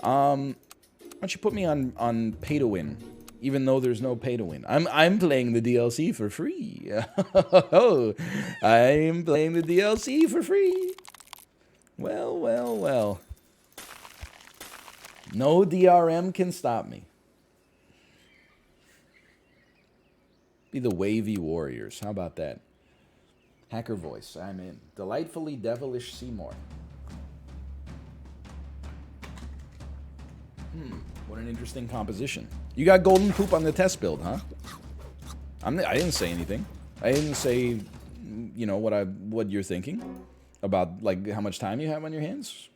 Why don't you put me on pay to win, even though there's no pay to win? I'm playing the DLC for free. Oh, I'm playing the DLC for free. Well, well, well. No DRM can stop me. Be the wavy warriors. How about that? Hacker voice. I'm in. Delightfully devilish Seymour. What an interesting composition. You got golden poop on the test build, huh? I didn't say anything. I didn't say, you know, what you're thinking about, like, how much time you have on your hands.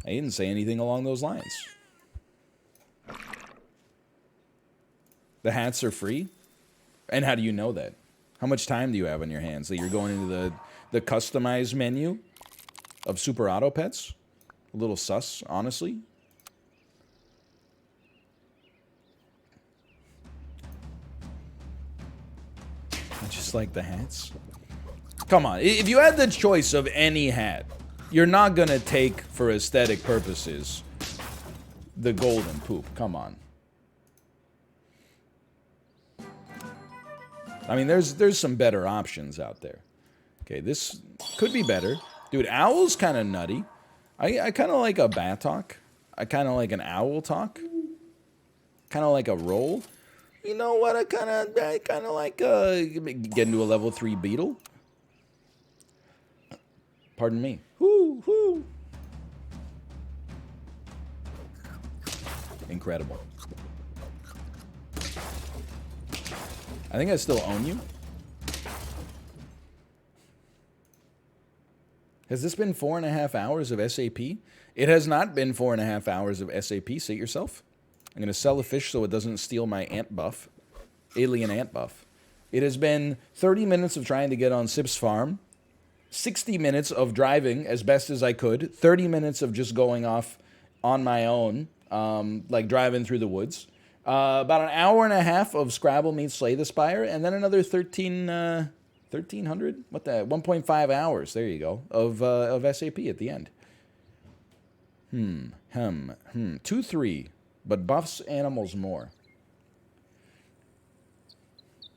I didn't say anything along those lines. The hats are free? And how do you know that? How much time do you have on your hands? That you're going into the customized menu of Super Auto Pets? A little sus, honestly. I just like the hats. Come on, if you had the choice of any hat, you're not gonna take, for aesthetic purposes, the golden poop. Come on. I mean, there's some better options out there. Okay, this could be better. Dude, owl's kind of nutty. I kind of like a bat talk. I kind of like an owl talk. Kind of like a roll. You know what? I kind of like getting to a level 3 beetle. Pardon me. Whoo, whoo. Incredible. I think I still own you. Has this been 4.5 hours of SAP? It has not been 4.5 hours of SAP. Say it yourself. I'm going to sell a fish so it doesn't steal my ant buff. Alien ant buff. It has been 30 minutes of trying to get on Sip's farm. 60 minutes of driving as best as I could. 30 minutes of just going off on my own, like driving through the woods. About an hour and a half of Scrabble meets Slay the Spire, and then another 1,300? What the? 1.5 hours, there you go, of SAP at the end. 2-3, but buffs animals more.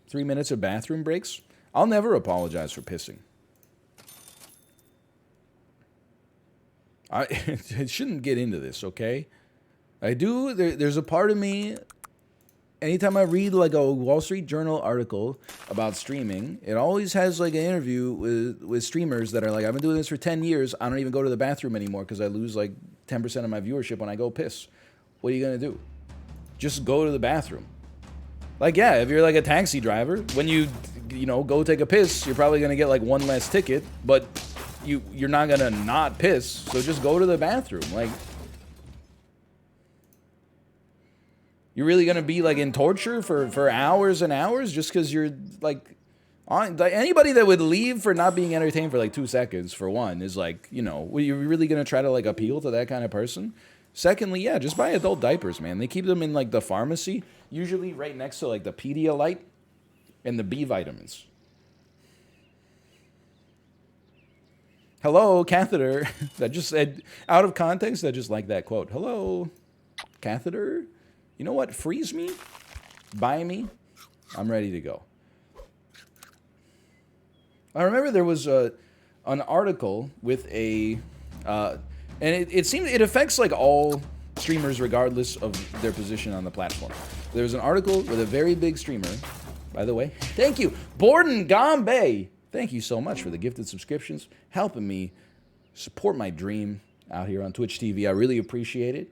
3 minutes of bathroom breaks? I'll never apologize for pissing. I shouldn't get into this, okay? I do. There's a part of me. Anytime I read like a Wall Street Journal article about streaming, it always has like an interview with streamers that are like, I've been doing this for 10 years. I don't even go to the bathroom anymore because I lose like 10% of my viewership when I go piss. What are you gonna do? Just go to the bathroom. Like, yeah, if you're like a taxi driver, when you know, go take a piss, you're probably gonna get like one less ticket, but you're not gonna not piss, so just go to the bathroom. Like, you're really gonna be like in torture for hours and hours just because you're like anybody that would leave for not being entertained for like 2 seconds, for one, is like, you know, you're really gonna try to like appeal to that kind of person. Secondly, yeah, just buy adult diapers, man. They keep them in like the pharmacy, usually right next to like the Pedialyte and the B vitamins. Hello, catheter. That just said, out of context, I just like that quote. Hello, catheter. You know what? Freeze me. Buy me. I'm ready to go. I remember there was an article with a... and it seems it affects like all streamers regardless of their position on the platform. There was an article with a very big streamer, by the way. Thank you, Borden Gombe. Thank you so much for the gifted subscriptions, helping me support my dream out here on Twitch TV. I really appreciate it.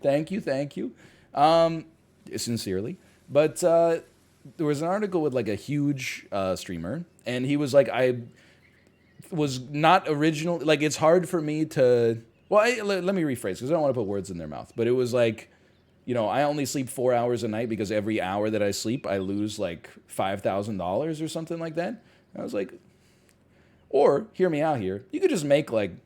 Thank you, thank you. Sincerely. But there was an article with like a huge streamer, and he was like, I was not original. Like, it's hard for me to... Well, let me rephrase, because I don't want to put words in their mouth. But it was like, you know, I only sleep 4 hours a night because every hour that I sleep, I lose like $5,000 or something like that. And I was like, or, hear me out here, you could just make like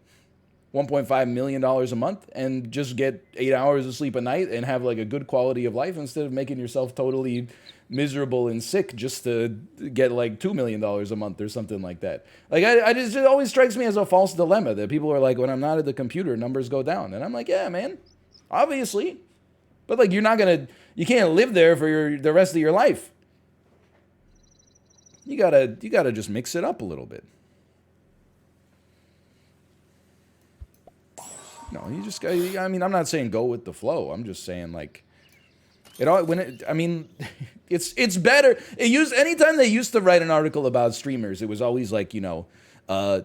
$1.5 million a month and just get 8 hours of sleep a night and have like a good quality of life instead of making yourself totally miserable and sick just to get like $2 million a month or something like that. Like I just, it always strikes me as a false dilemma that people are like, when I'm not at the computer, numbers go down. And I'm like, yeah, man, obviously. But like, you can't live there for the rest of your life. You gotta just mix it up a little bit. No, you just got. I mean, I'm not saying go with the flow. I'm just saying like, it's better. Anytime they used to write an article about streamers, it was always like, the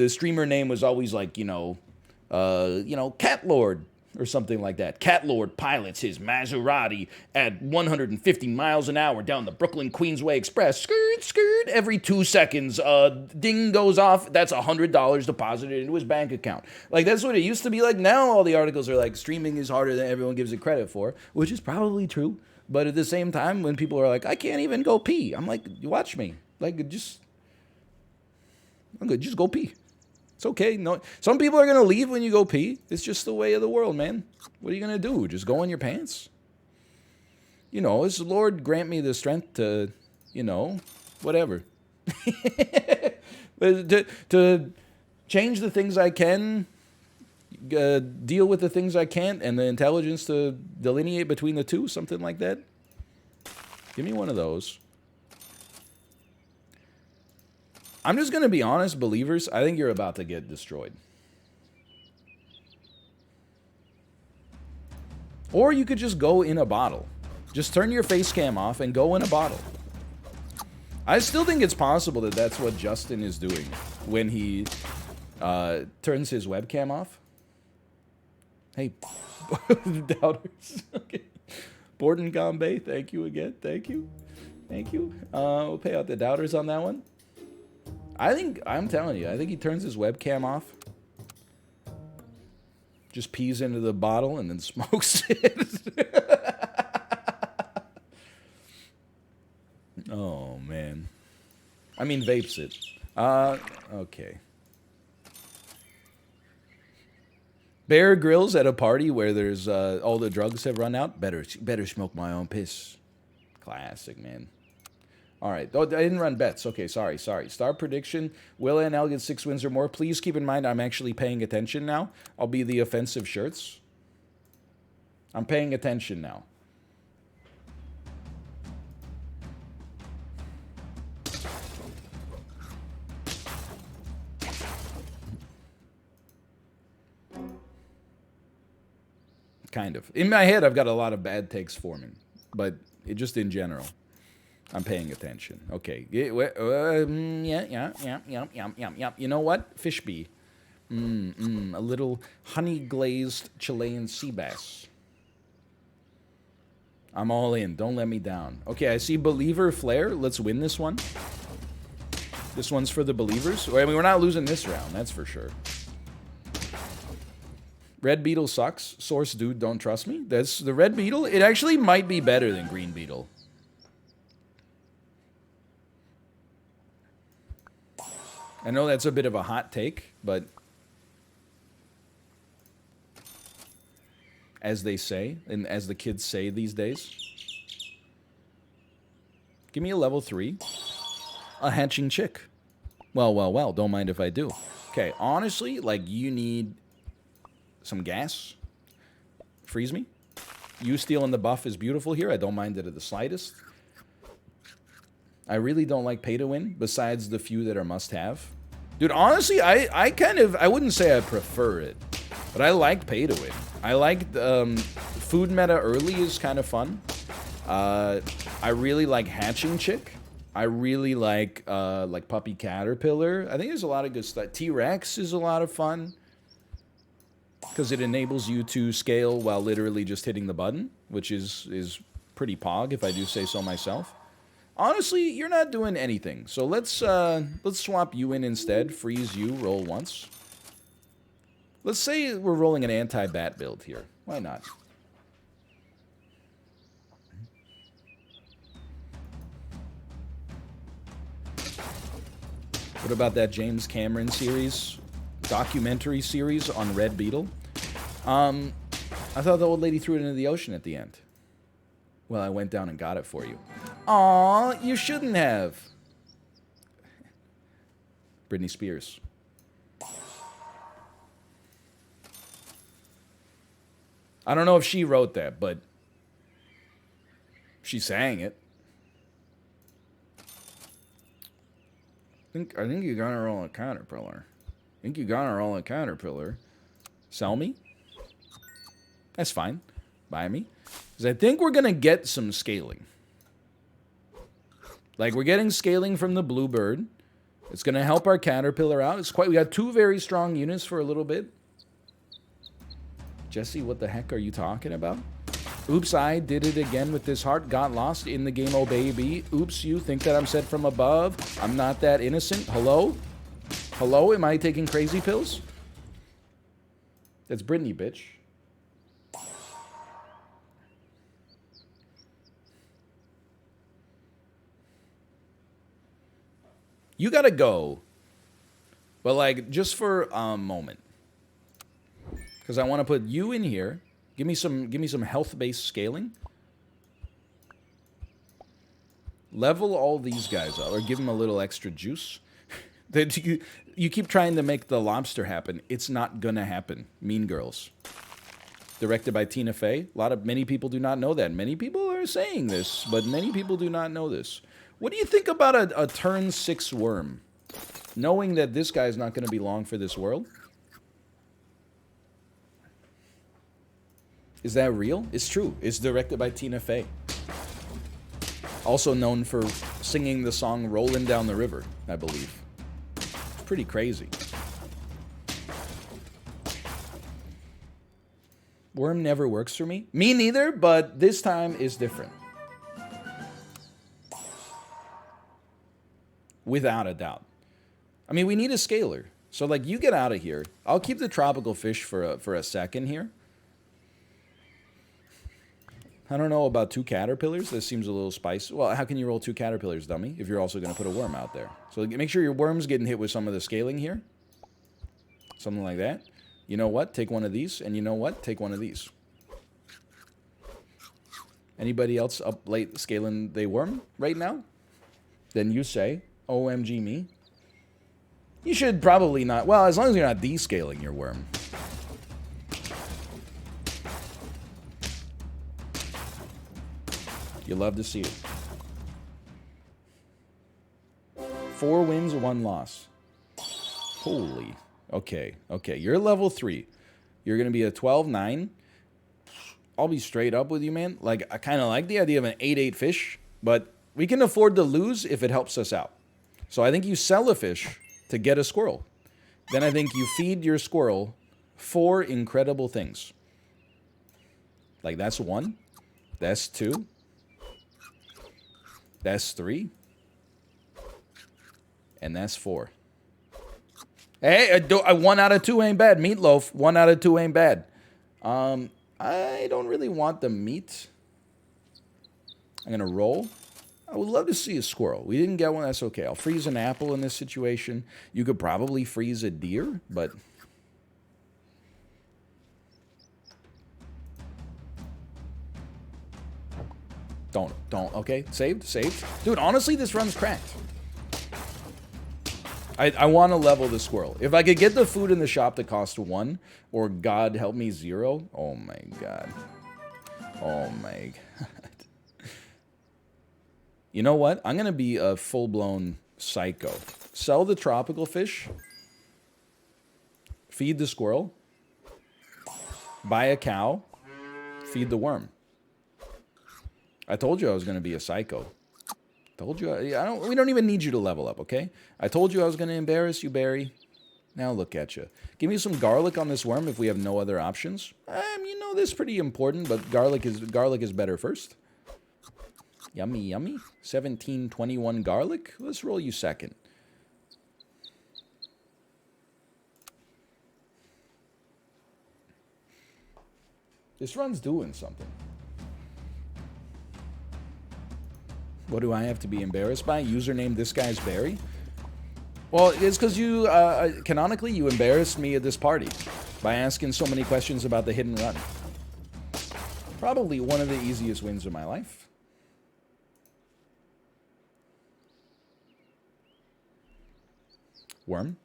streamer name was always like, Cat Lord or something like that. Cat Lord pilots his Maserati at 150 miles an hour down the Brooklyn Queensway Express. Skirt, skirt. Every 2 seconds, ding goes off. That's $100 deposited into his bank account. Like, that's what it used to be like. Now all the articles are like, streaming is harder than everyone gives it credit for, which is probably true. But at the same time, when people are like, I can't even go pee, I'm like, watch me. Like, just go pee. It's okay. No, some people are going to leave when you go pee. It's just the way of the world, man. What are you going to do? Just go in your pants? As the Lord grant me the strength to, whatever. to change the things I can, deal with the things I can't, and the intelligence to delineate between the two, something like that. Give me one of those. I'm just going to be honest, believers. I think you're about to get destroyed. Or you could just go in a bottle. Just turn your face cam off and go in a bottle. I still think it's possible that that's what Justin is doing when he turns his webcam off. Hey, doubters. Okay. Borden Gombe, thank you again. Thank you. Thank you. We'll pay out the doubters on that one. I'm telling you, I think he turns his webcam off, just pees into the bottle, and then smokes it. Oh, man. I mean, vapes it. Okay. Bear Grylls at a party where there's all the drugs have run out. Better smoke my own piss. Classic, man. All right. Oh, I didn't run bets. Okay, sorry. Star prediction. Will NL get 6 wins or more? Please keep in mind I'm actually paying attention now. I'll be the offensive shirts. I'm paying attention now. Kind of. In my head, I've got a lot of bad takes forming, but just in general. I'm paying attention. Okay. Yeah. You know what? Fishbee. A little honey-glazed Chilean sea bass. I'm all in. Don't let me down. Okay, I see Believer Flare. Let's win this one. This one's for the Believers. I mean, we're not losing this round. That's for sure. Red Beetle sucks. Source dude, don't trust me. That's the Red Beetle. It actually might be better than Green Beetle. I know that's a bit of a hot take, but as they say, and as the kids say these days, give me a level 3. A hatching chick. Well, don't mind if I do. Okay, honestly, like, you need some gas. Freeze me. You stealing the buff is beautiful here. I don't mind it at the slightest. I really don't like pay to win, besides the few that are must-have. Dude, honestly, I wouldn't say I prefer it, but I like pay to win. I like food meta early is kind of fun. I really like hatching chick. I really like puppy caterpillar. I think there's a lot of good stuff. T-Rex is a lot of fun because it enables you to scale while literally just hitting the button, which is pretty pog if I do say so myself. Honestly, you're not doing anything. So let's swap you in instead. Freeze you, roll once. Let's say we're rolling an anti-bat build here. Why not? What about that James Cameron series? documentary series on red beetle. I thought the old lady threw it into the ocean at the end. Well, I went down and got it for you. Aw, you shouldn't have. Britney Spears. I don't know if she wrote that, but she sang it. I think you got her all a caterpillar. Sell me? That's fine. Buy me. Because I think we're going to get some scaling. Like, we're getting scaling from the bluebird. It's going to help our caterpillar out. We got 2 very strong units for a little bit. Jesse, what the heck are you talking about? Oops, I did it again with this heart. Got lost in the game, oh baby. Oops, you think that I'm set from above? I'm not that innocent. Hello? Hello? Am I taking crazy pills? That's Britney, bitch. You gotta go. But, like, just for a moment. Because I want to put you in here. Give me some health-based scaling. Level all these guys up, or give them a little extra juice. You keep trying to make the lobster happen. It's not gonna happen. Mean Girls. Directed by Tina Fey. Many people do not know that. Many people are saying this, but many people do not know this. What do you think about a turn 6 worm? Knowing that this guy's not going to be long for this world? Is that real? It's true. It's directed by Tina Fey. Also known for singing the song Rollin' Down the River, I believe. It's pretty crazy. Worm never works for me. Me neither, but this time is different. Without a doubt. I mean, we need a scaler. So, like, you get out of here. I'll keep the tropical fish for a second here. I don't know about 2 caterpillars. This seems a little spicy. Well, how can you roll 2 caterpillars, dummy, if you're also going to put a worm out there? So make sure your worm's getting hit with some of the scaling here. Something like that. You know what? Take one of these. And you know what? Take one of these. Anybody else up late scaling the worm right now? Then you say, OMG me. You should probably not. Well, as long as you're not descaling your worm. You love to see it. 4 wins, 1 loss. Holy. Okay. Okay. You're level 3. You're going to be a 12-9. I'll be straight up with you, man. Like, I kind of like the idea of an 8-8 fish, but we can afford to lose if it helps us out. So I think you sell a fish to get a squirrel. Then I think you feed your squirrel 4 incredible things. Like, that's 1. That's 2. That's 3. And that's 4. Hey, 1 out of 2 ain't bad. Meatloaf, 1 out of 2 ain't bad. I don't really want the meat. I'm going to roll. I would love to see a squirrel. We didn't get one. That's okay. I'll freeze an apple in this situation. You could probably freeze a deer, but... Don't. Okay, saved. Dude, honestly, this run's cracked. I want to level the squirrel. If I could get the food in the shop that cost 1, or God help me 0. Oh my God. Oh my God. You know what? I'm going to be a full-blown psycho. Sell the tropical fish. Feed the squirrel. Buy a cow. Feed the worm. I told you I was going to be a psycho. Told you. We don't even need you to level up, okay? I told you I was going to embarrass you, Barry. Now look at you. Give me some garlic on this worm if we have no other options. You know this is pretty important, but garlic is better first. Yummy, yummy. 1721 garlic. Let's roll you second. This run's doing something. What do I have to be embarrassed by? Username this guy's Barry? Well, it's because you, canonically, you embarrassed me at this party by asking so many questions about the hidden run. Probably one of the easiest wins of my life. Worm.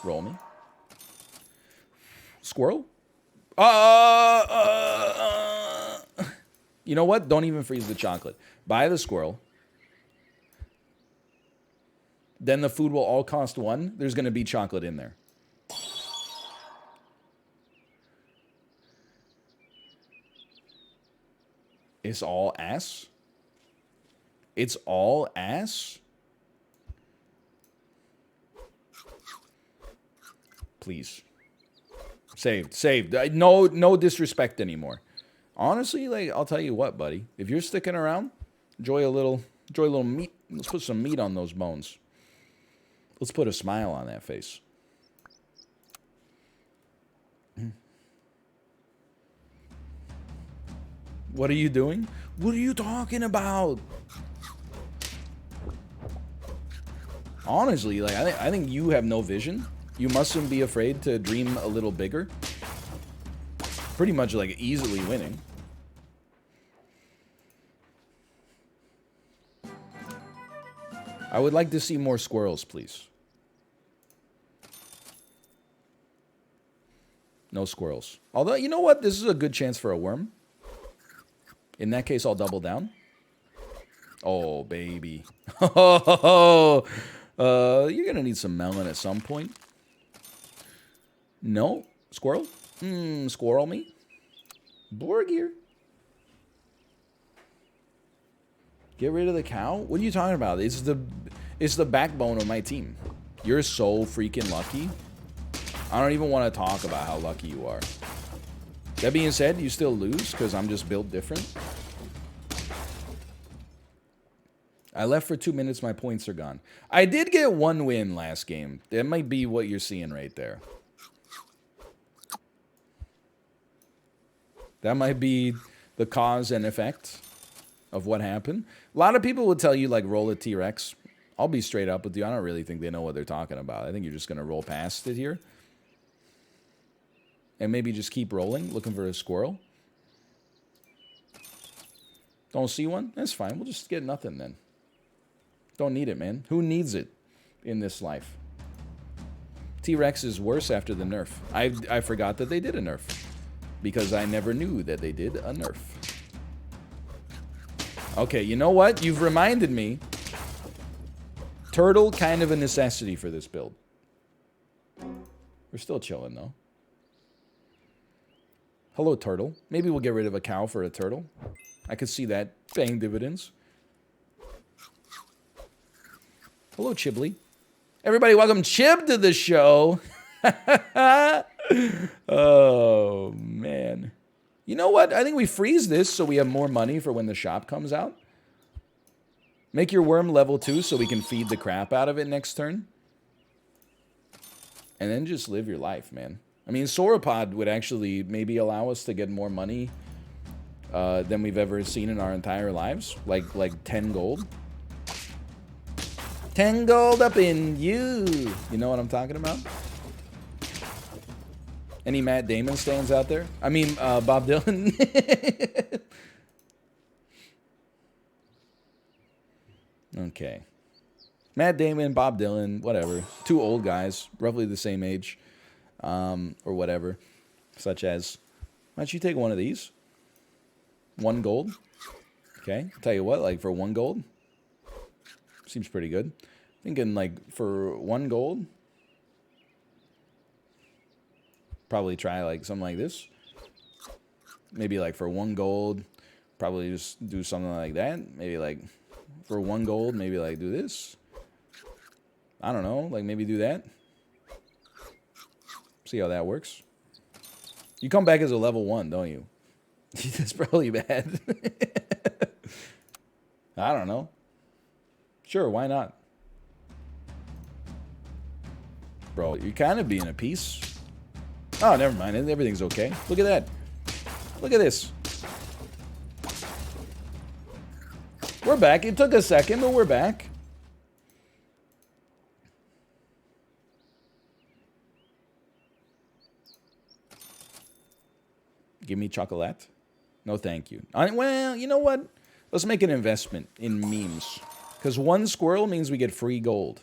Roll me. Squirrel? You know what? Don't even freeze the chocolate. Buy the squirrel. Then the food will all cost 1. There's going to be chocolate in there. It's all ass? It's all ass? Please. Saved. Saved. No disrespect anymore. Honestly, like, I'll tell you what, buddy. If you're sticking around, enjoy a little meat. Let's put some meat on those bones. Let's put a smile on that face. What are you doing? What are you talking about? Honestly, like, I think you have no vision. You mustn't be afraid to dream a little bigger. Pretty much, like, easily winning. I would like to see more squirrels, please. No squirrels. Although, you know what? This is a good chance for a worm. In that case, I'll double down. Oh, baby. You're going to need some melon at some point. No? Squirrel? Squirrel me? Borgir. Get rid of the cow? What are you talking about? It's the backbone of my team. You're so freaking lucky. I don't even want to talk about how lucky you are. That being said, you still lose because I'm just built different. I left for 2 minutes. My points are gone. I did get 1 win last game. That might be what you're seeing right there. That might be the cause and effect of what happened. A lot of people would tell you, like, roll a T-Rex. I'll be straight up with you. I don't really think they know what they're talking about. I think you're just going to roll past it here. And maybe just keep rolling, looking for a squirrel. Don't see one? That's fine. We'll just get nothing then. Don't need it, man. Who needs it in this life? T-Rex is worse after the nerf. I forgot that they did a nerf. Because I never knew that they did a nerf. Okay, you know what? You've reminded me. Turtle, kind of a necessity for this build. We're still chilling, though. Hello, turtle. Maybe we'll get rid of a cow for a turtle. I could see that paying dividends. Hello, Chibly. Everybody, welcome Chib to the show. Oh, man. You know what? I think we freeze this so we have more money for when the shop comes out. Make your worm level 2 so we can feed the crap out of it next turn. And then just live your life, man. I mean, Sauropod would actually maybe allow us to get more money than we've ever seen in our entire lives. Like 10 gold. 10 gold up in you. You know what I'm talking about? Any Matt Damon stands out there? I mean, Bob Dylan. Okay. Matt Damon, Bob Dylan, whatever. 2 old guys, roughly the same age. Or whatever. Such as, why don't you take one of these? 1 gold. Okay. Tell you what, like for 1 gold. Seems pretty good. Thinking like for 1 gold. Probably try like something like this. Maybe like for 1 gold. Probably just do something like that. Maybe like for 1 gold, maybe like do this. I don't know. Like maybe do that. See how that works. You come back as a level 1, don't you? That's probably bad. I don't know. Sure, why not? Bro, you're kind of being a piece. Oh, never mind. Everything's okay. Look at that. Look at this. We're back. It took a second, but we're back. Give me chocolate. No, thank you. Well, you know what? Let's make an investment in memes. Because 1 squirrel means we get free gold.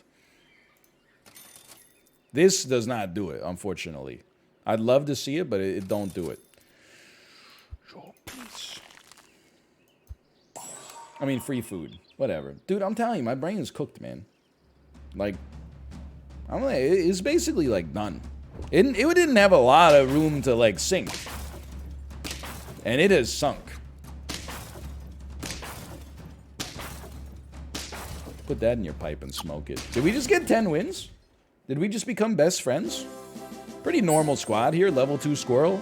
This does not do it, unfortunately. I'd love to see it, but it don't do it. I mean, free food. Whatever. Dude, I'm telling you, my brain is cooked, man. Like, it's basically, like, done. It didn't have a lot of room to, like, sink. And it has sunk. Put that in your pipe and smoke it. Did we just get 10 wins? Did we just become best friends? Pretty normal squad here. Level 2 squirrel.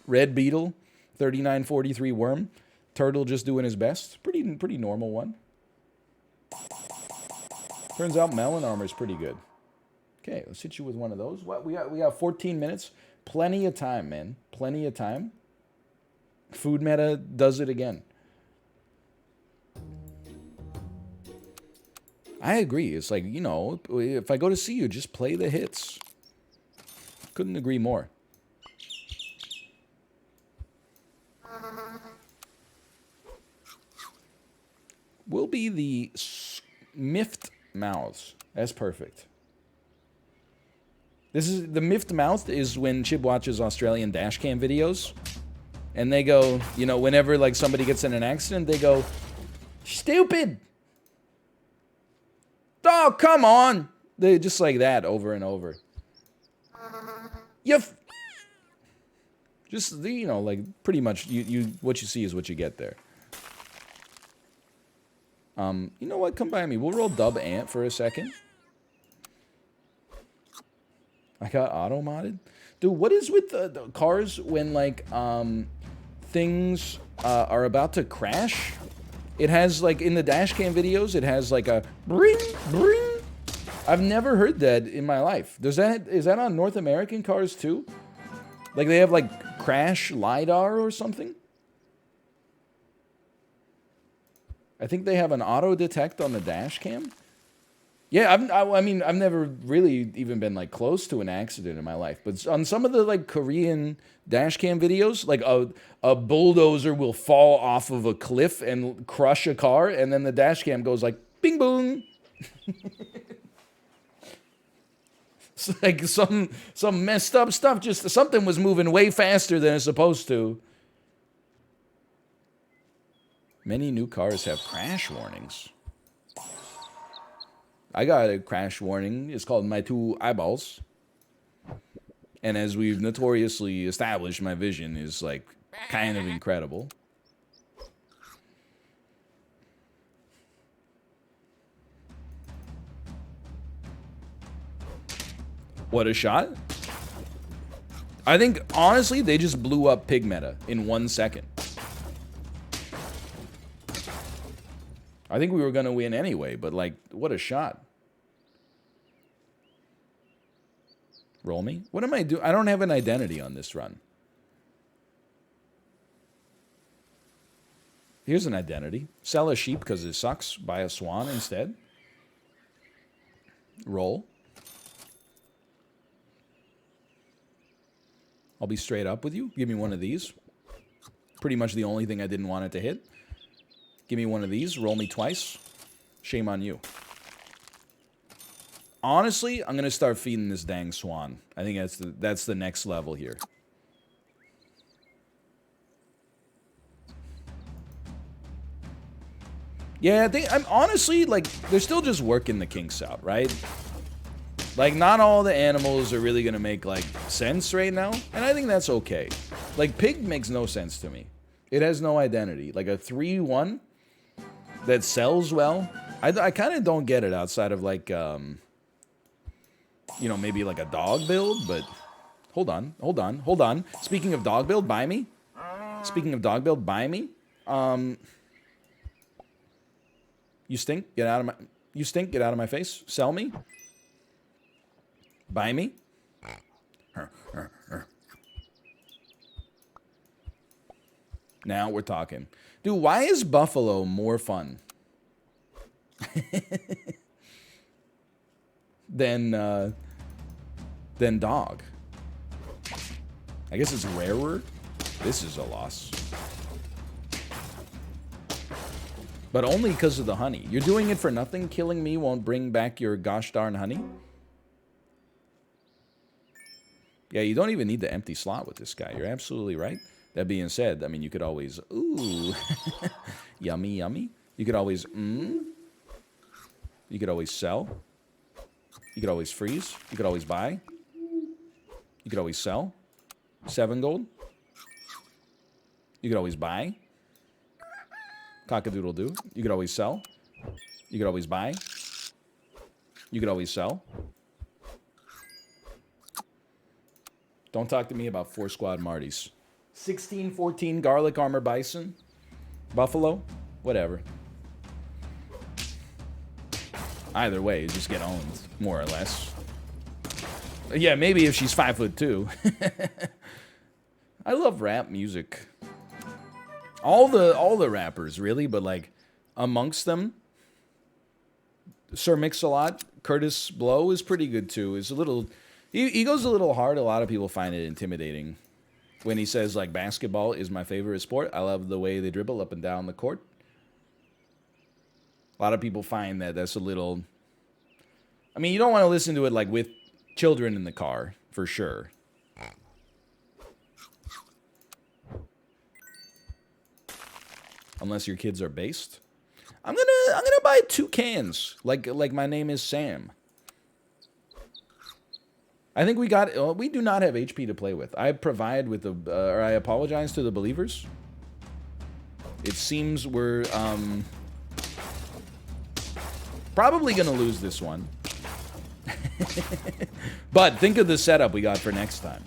Red beetle. 3943 worm. Turtle just doing his best. Pretty normal one. Turns out melon armor is pretty good. Okay, let's hit you with one of those. What we got 14 minutes. Plenty of time, man. Plenty of time. Food meta does it again. I agree. It's like, you know, if I go to see you, just play the hits. Couldn't agree more. Will be the miffed mouths. That's perfect. This is the miffed mouth is when Chib watches Australian dashcam videos, and they go, you know, whenever like somebody gets in an accident, they go, "Stupid! Oh, come on!" They just like that over and over. Just, you know, like pretty much you what you see is what you get there. You know what? Come by me. We'll roll dub ant for a second. I got auto modded. Dude, what is with the cars when like things are about to crash? It has like in the dashcam videos, it has like a bring bring. I've never heard that in my life. Is that on North American cars too? Like they have like crash lidar or something? I think they have an auto detect on the dash cam. Yeah, I mean, I've never really even been like close to an accident in my life, but on some of the like Korean dash cam videos, like a bulldozer will fall off of a cliff and crush a car, and then the dash cam goes like bing boom. It's like some messed up stuff. Just something was moving way faster than it's supposed to. Many new cars have crash warnings. I got a crash warning. It's called my 2 eyeballs. And as we've notoriously established, my vision is like kind of incredible. What a shot. I think, honestly, they just blew up pig meta in 1 second. I think we were going to win anyway, but, like, what a shot. Roll me? What am I doing? I don't have an identity on this run. Here's an identity. Sell a sheep because it sucks. Buy a swan instead. Roll. I'll be straight up with you. Give me one of these. Pretty much the only thing I didn't want it to hit. Give me one of these. Roll me twice. Shame on you. Honestly, I'm going to start feeding this dang swan. I think that's the next level here. Yeah, I'm honestly, like, they're still just working the kinks out, right? Like, not all the animals are really going to make, like, sense right now. And I think that's okay. Like, pig makes no sense to me. It has no identity. Like, a 3-1 that sells well. I kind of don't get it outside of, like, you know, maybe, like, a dog build. But hold on. Speaking of dog build, buy me. You stink. Get out of my... You stink. Get out of my face. Sell me. Buy me. Now we're talking. Dude, why is buffalo more fun than dog? I guess it's rarer. This is a loss. But only because of the honey. You're doing it for nothing? Killing me won't bring back your gosh darn honey? Yeah, you don't even need the empty slot with this guy. You're absolutely right. That being said, I mean, you could always... Ooh. Yummy, yummy. You could always... You could always sell. You could always freeze. You could always buy. You could always sell. 7 gold. You could always buy. Cock-a-doodle-doo. You could always sell. You could always buy. You could always sell. Don't talk to me about 4 squad Martys. 16-14 garlic armor bison. Buffalo. Whatever. Either way, you just get owned, more or less. Yeah, maybe if she's 5'2". I love rap music. All the rappers, really, but like amongst them, Sir Mix-a-Lot, Curtis Blow is pretty good too. Is a little, he goes a little hard. A lot of people find it intimidating when he says like basketball is my favorite sport. I love the way they dribble up and down the court. A lot of people find that that's a little... I mean, you don't want to listen to it like with children in the car, for sure. Unless your kids are based. I'm gonna buy 2 cans, like my name is Sam. I think we do not have HP to play with. I provide with the, or I apologize to the believers. It seems we're probably gonna lose this one. But think of the setup we got for next time.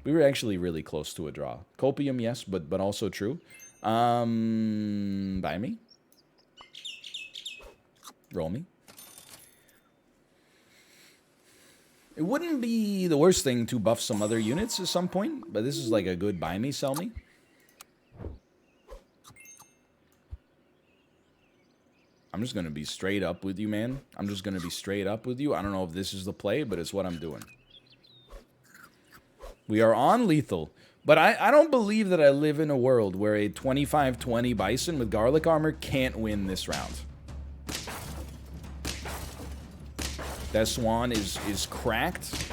We were actually really close to a draw. Copium, yes, but also true. Buy me. Roll me. It wouldn't be the worst thing to buff some other units at some point, but this is like a good buy me, sell me. I'm just going to be straight up with you, man. I'm just going to be straight up with you. I don't know if this is the play, but it's what I'm doing. We are on lethal. But I don't believe that I live in a world where a 25-20 Bison with garlic armor can't win this round. That Swan is cracked.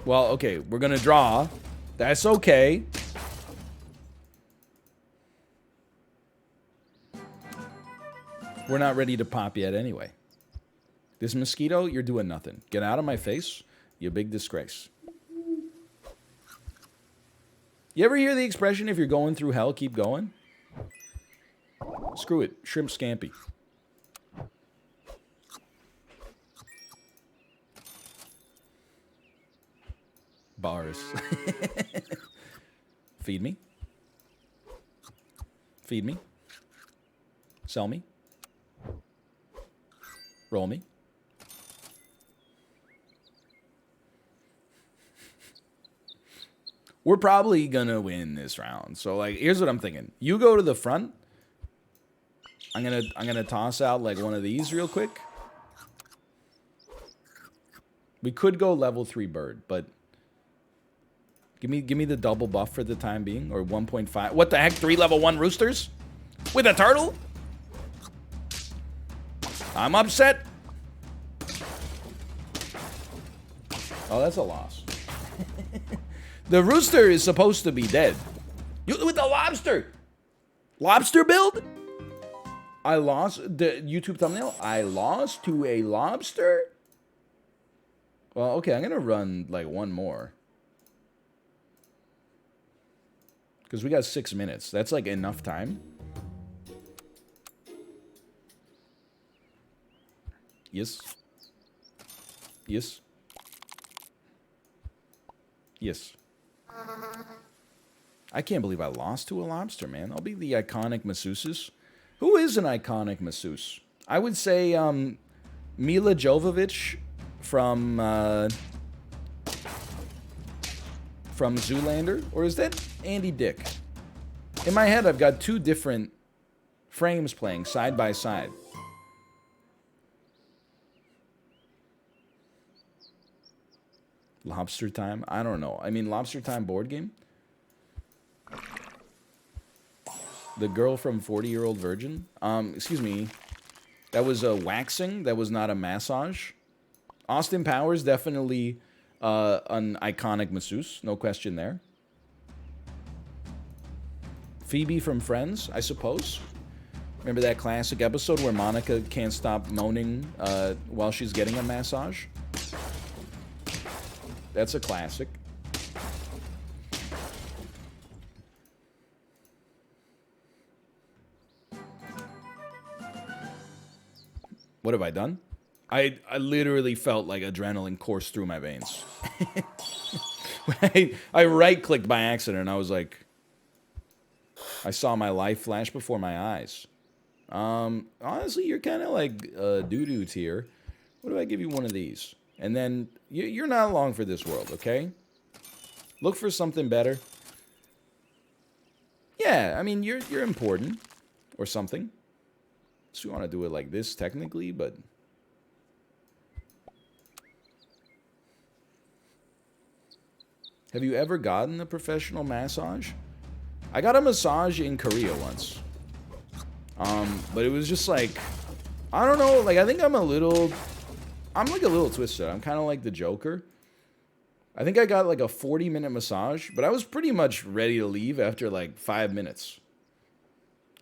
Well, okay, we're going to draw. That's okay. We're not ready to pop yet anyway. This mosquito, you're doing nothing. Get out of my face, you big disgrace. You ever hear the expression, if you're going through hell, keep going? Screw it. Shrimp scampi. Bars. Feed me. Feed me. Sell me. Roll me. We're probably gonna win this round. So like, here's what I'm thinking. You go to the front. I'm gonna toss out like one of these real quick. We could go level 3 bird, but give me the double buff for the time being, or 1.5. What the heck? 3 level 1 roosters with a turtle? I'm upset. Oh, that's a loss. The rooster is supposed to be dead. You with the lobster. Lobster build? I lost the YouTube thumbnail. I lost to a lobster? Well, okay, I'm going to run like one more. Because we got 6 minutes. That's like enough time. Yes. Yes. Yes. I can't believe I lost to a lobster, man. I'll be the iconic masseuses. Who is an iconic masseuse? I would say Mila Jovovich from Zoolander. Or is that Andy Dick? In my head, I've got 2 different frames playing side by side. Lobster Time? I don't know. I mean, Lobster Time board game? The girl from 40-Year-Old Virgin? Excuse me. That was a waxing. That was not a massage. Austin Powers, definitely an iconic masseuse. No question there. Phoebe from Friends, I suppose. Remember that classic episode where Monica can't stop moaning while she's getting a massage? That's a classic. What have I done? I literally felt like adrenaline course through my veins. I right-clicked by accident, and I was like... I saw my life flash before my eyes. Honestly, you're kind of like doo-doo tier. What if I give you one of these? And then, you're not long for this world, okay? Look for something better. Yeah, I mean, you're important. Or something. So we want to do it like this, technically, but... Have you ever gotten a professional massage? I got a massage in Korea once. But it was just like... I don't know, like, I think I'm like a little twisted. I'm kind of like the Joker. I think I got like a 40-minute massage, but I was pretty much ready to leave after like 5 minutes.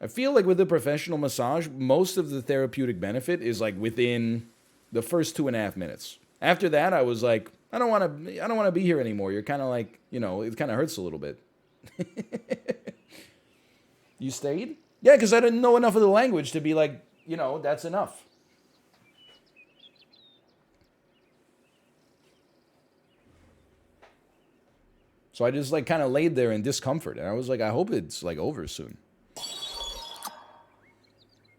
I feel like with a professional massage, most of the therapeutic benefit is like within the first 2.5 minutes. After that, I was like, I don't want to be here anymore. You're kind of like, you know, it kind of hurts a little bit. You stayed? Yeah, because I didn't know enough of the language to be like, you know, that's enough. So I just like kind of laid there in discomfort. And I was like, I hope it's like over soon. Did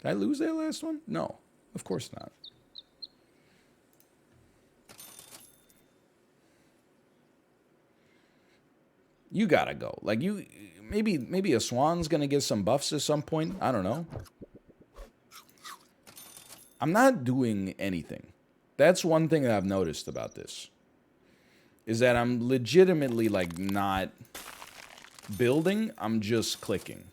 I lose that last one? No, of course not. You gotta go. Like you, maybe a swan's gonna get some buffs at some point. I don't know. I'm not doing anything. That's one thing that I've noticed about this. Is that I'm legitimately like not building. I'm just clicking.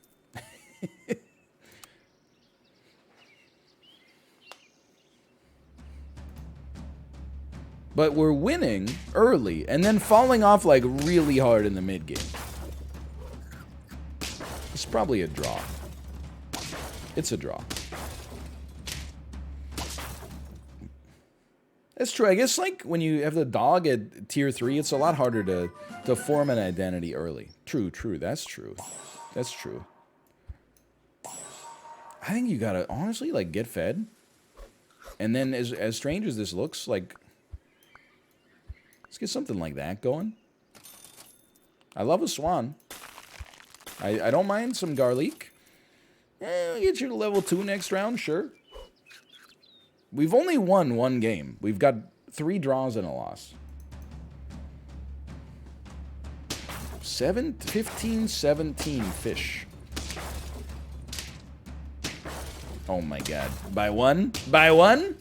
But we're winning early and then falling off like really hard in the mid game. It's probably a draw. It's a draw. That's true. I guess like when you have the dog at tier 3, it's a lot harder to form an identity early. True. That's true. That's true. I think you gotta honestly like get fed. And then as strange as this looks, like let's get something like that going. I love a swan. I don't mind some garlic. I'll get you to level 2 next round, sure. We've only won 1 game. We've got 3 draws and a loss. 15, 17 fish. Oh my god. By 1? By 1?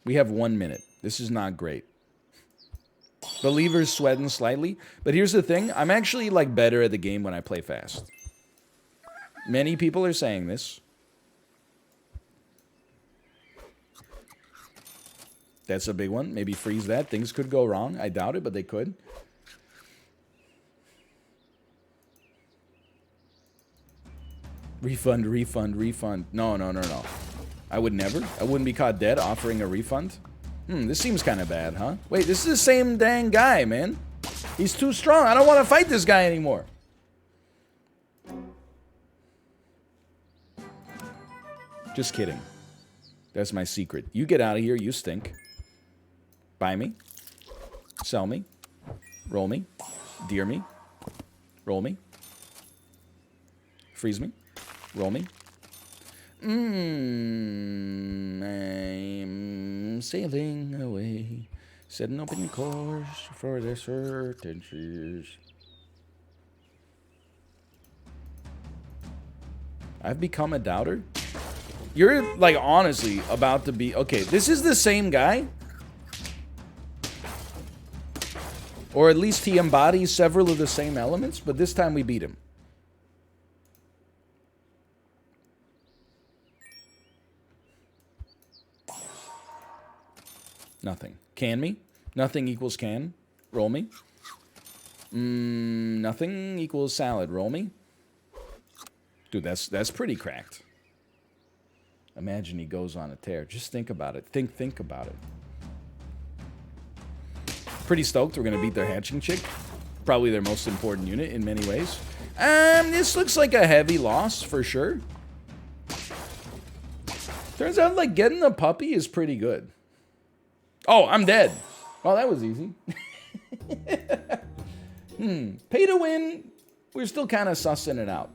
We have 1 minute. This is not great. Believer's sweating slightly. But here's the thing. I'm actually like better at the game when I play fast. Many people are saying this. That's a big one. Maybe freeze that. Things could go wrong. I doubt it, but they could. Refund, refund, refund. No. I would never. I wouldn't be caught dead offering a refund. This seems kind of bad, huh? Wait, this is the same dang guy, man. He's too strong. I don't want to fight this guy anymore. Just kidding. That's my secret. You get out of here. You stink. Buy me. Sell me. Roll me. Deer me. Roll me. Freeze me. Roll me. I'm sailing away, setting open course for the certain seas. I've become a doubter? You're, like, honestly about to be... Okay, this is the same guy? Or at least he embodies several of the same elements, but this time we beat him. Nothing. Can me? Nothing equals can. Roll me. Nothing equals salad. Roll me. Dude, that's pretty cracked. Imagine he goes on a tear. Just think about it. Think about it. Pretty stoked we're going to beat their hatching chick. Probably their most important unit in many ways. This looks like a heavy loss for sure. Turns out like getting a puppy is pretty good. Oh, I'm dead. Well, that was easy. Pay to win. We're still kind of sussing it out.